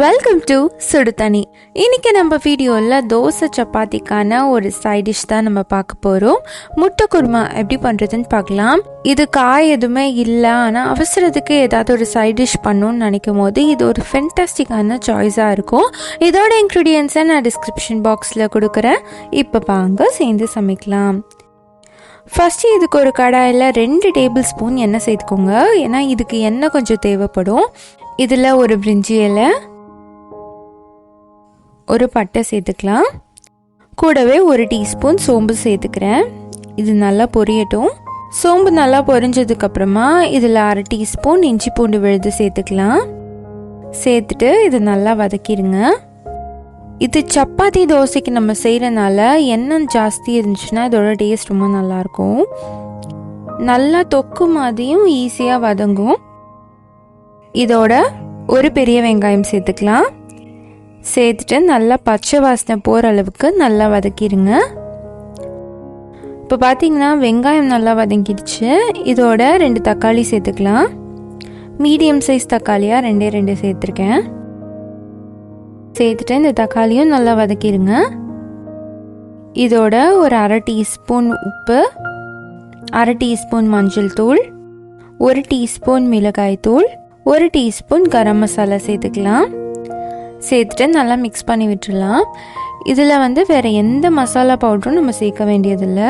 Welcome to சுடுதண்ணி. இன்னைக்கு நம்ம வீடியோவில் தோசை சப்பாத்திக்கான ஒரு சைட் டிஷ் தான் நம்ம பார்க்க போகிறோம். முட்டை குருமா எப்படி பண்ணுறதுன்னு பார்க்கலாம். இது காய் எதுவுமே இல்லை, ஆனால் அவசரத்துக்கு ஏதாவது ஒரு சைட் டிஷ் பண்ணணும்னு நினைக்கும் போது இது ஒரு ஃபென்டாஸ்டிக்கான சாய்ஸாக இருக்கும். இதோட இன்க்ரீடியன்ஸை நான் டிஸ்கிரிப்ஷன் பாக்ஸில் கொடுக்குறேன். இப்போ வாங்க சேர்ந்து சமைக்கலாம். ஃபஸ்ட்டு இதுக்கு ஒரு கடாயில் 2 டேபிள் ஸ்பூன் எண்ணெய் சேர்த்துக்கோங்க. ஏன்னா இதுக்கு எண்ணெய் கொஞ்சம் தேவைப்படும். இதில் ஒரு பிரிஞ்சி இலை, ஒரு பட்டை சேர்த்துக்கலாம். கூடவே 1 டீஸ்பூன் சோம்பு சேர்த்துக்கிறேன். இது நல்லா பொரியட்டும். சோம்பு நல்லா பொரிஞ்சதுக்கப்புறமா இதில் 1/2 டீஸ்பூன் இஞ்சி பூண்டு விழுது சேர்த்துக்கலாம். சேர்த்துட்டு இது நல்லா வதக்கிடுங்க. இது சப்பாத்தி தோசைக்கு நம்ம செய்கிறனால எண்ணெய் ஜாஸ்தி இருந்துச்சுன்னா இதோட டேஸ்ட் ரொம்ப நல்லாயிருக்கும். நல்லா தொக்கு மாதிரியும் ஈஸியாக வதங்கும். இதோட ஒரு பெரிய வெங்காயம் சேர்த்துக்கலாம். சேர்த்துட்டு நல்லா பச்சை வாசனை போகிற அளவுக்கு நல்லா வதக்கிடுங்க. இப்போ பார்த்தீங்கன்னா வெங்காயம் நல்லா வதங்கிடுச்சு. இதோட 2 தக்காளி சேர்த்துக்கலாம். மீடியம் சைஸ் தக்காளியாக 2 சேர்த்துருக்கேன். சேர்த்துட்டு இந்த தக்காளியும் நல்லா வதக்கிடுங்க. இதோட ஒரு 1/2 டீஸ்பூன் உப்பு, 1/2 டீஸ்பூன் மஞ்சள் தூள், 1 டீஸ்பூன் மிளகாய் தூள், 1 டீஸ்பூன் கரம் மசாலா சேர்த்துக்கலாம். சேர்த்துட்டு நல்லா மிக்ஸ் பண்ணி விட்டுடலாம். இதில் வேறு எந்த மசாலா பவுடரும் நம்ம சேர்க்க வேண்டியதில்லை.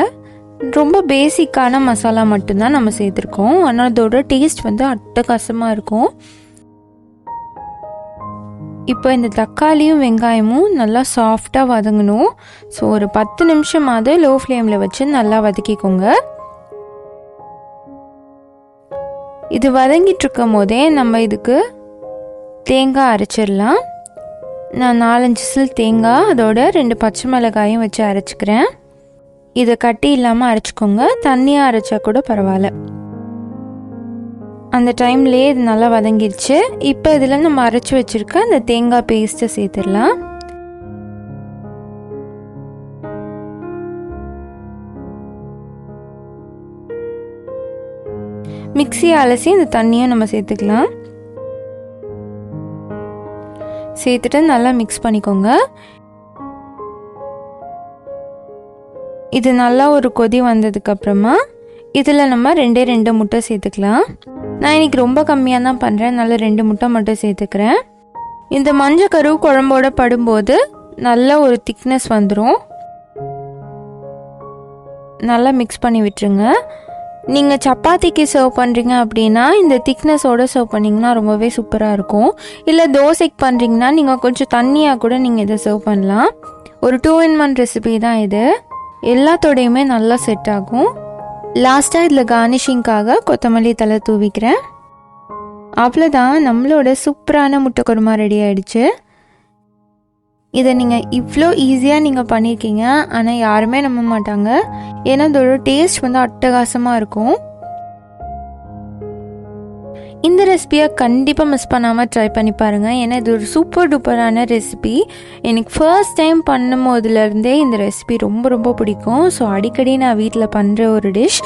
ரொம்ப பேசிக்கான மசாலா மட்டும்தான் நம்ம சேர்த்துருக்கோம். ஆனால் அதோட டேஸ்ட் அட்டகாசமாக இருக்கும். இப்போ இந்த தக்காளியும் வெங்காயமும் நல்லா சாஃப்டாக வதங்கணும். ஸோ ஒரு 10 நிமிஷமாவது லோ ஃப்ளேமில் வச்சு நல்லா வதக்கிக்கோங்க. இது வதங்கிட்டு இருக்கும் போதே நம்ம இதுக்கு தேங்காய் அரைச்சிடலாம். நான் 4-5 சில் தேங்காய், அதோட 2 பச்சை மிளகாயும் வச்சு அரைச்சிக்கிறேன். இதை கட்டி இல்லாமல் அரைச்சிக்கோங்க. தண்ணியாக அரைச்சா கூட பரவாயில்ல. அந்த டைம்லேயே இது நல்லா வதங்கிடுச்சு. இப்போ இதில் நம்ம அரைச்சி வச்சுருக்க அந்த தேங்காய் பேஸ்ட்டை சேர்த்துடலாம். மிக்ஸியை அலசி இந்த தண்ணியும் நம்ம சேர்த்துக்கலாம். சேர்த்துட்டு நல்லா மிக்ஸ் பண்ணிக்கோங்க. இது நல்லா ஒரு கொதி வந்ததுக்கப்புறமா இதில் நம்ம 2 முட்டை சேர்த்துக்கலாம். நான் இன்றைக்கி ரொம்ப கம்மியாக தான் பண்ணுறேன், நல்லா 2 முட்டை மட்டும் சேர்த்துக்கிறேன். இந்த மஞ்சள் கரு குழம்போட படும்போது நல்ல ஒரு திக்னஸ் வந்துடும். நல்லா மிக்ஸ் பண்ணி விட்டுருங்க. நீங்கள் சப்பாத்திக்கு சர்வ் பண்ணுறீங்க அப்படின்னா இந்த திக்னஸோடு சர்வ் பண்ணிங்கன்னா ரொம்பவே சூப்பராக இருக்கும். இல்லை தோசைக்கு பண்ணுறீங்கன்னா நீங்கள் கொஞ்சம் தண்ணியாக கூட நீங்கள் இதை சர்வ் பண்ணலாம். ஒரு 2-in-1 ரெசிபி தான் இது. எல்லாத்தோடையுமே நல்லா செட் ஆகும். லாஸ்ட்டாக இதில் கார்னிஷிங்காக கொத்தமல்லி தலை தூவிக்கிறேன். அவ்வளோதான், நம்மளோட சூப்பரான முட்டை குருமா ரெடி ஆகிடுச்சு. இதை நீங்கள் இவ்வளோ ஈஸியாக நீங்கள் பண்ணியிருக்கீங்க, ஆனால் யாருமே நம்ப மாட்டாங்க. ஏன்னா இதோட டேஸ்ட் அட்டகாசமாக இருக்கும். இந்த ரெசிபியை கண்டிப்பாக மிஸ் பண்ணாமல் ட்ரை பண்ணி பாருங்கள். ஏன்னா இது ஒரு சூப்பர் டூப்பரான ரெசிபி. எனக்கு ஃபர்ஸ்ட் டைம் பண்ணும் போதுலேருந்தே இந்த ரெசிபி ரொம்ப ரொம்ப பிடிக்கும். ஸோ அடிக்கடி நான் வீட்டில் பண்ணுற ஒரு டிஷ்.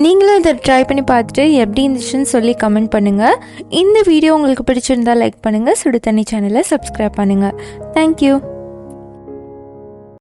நீங்களும் இதை ட்ரை பண்ணி பார்த்துட்டு எப்படி இருந்துச்சுன்னு சொல்லி கமெண்ட் பண்ணுங்கள். இந்த வீடியோ உங்களுக்கு பிடிச்சிருந்தா லைக் பண்ணுங்கள். சுடுதண்ணி சேனலை சப்ஸ்கிரைப் பண்ணுங்கள். தேங்க்யூ.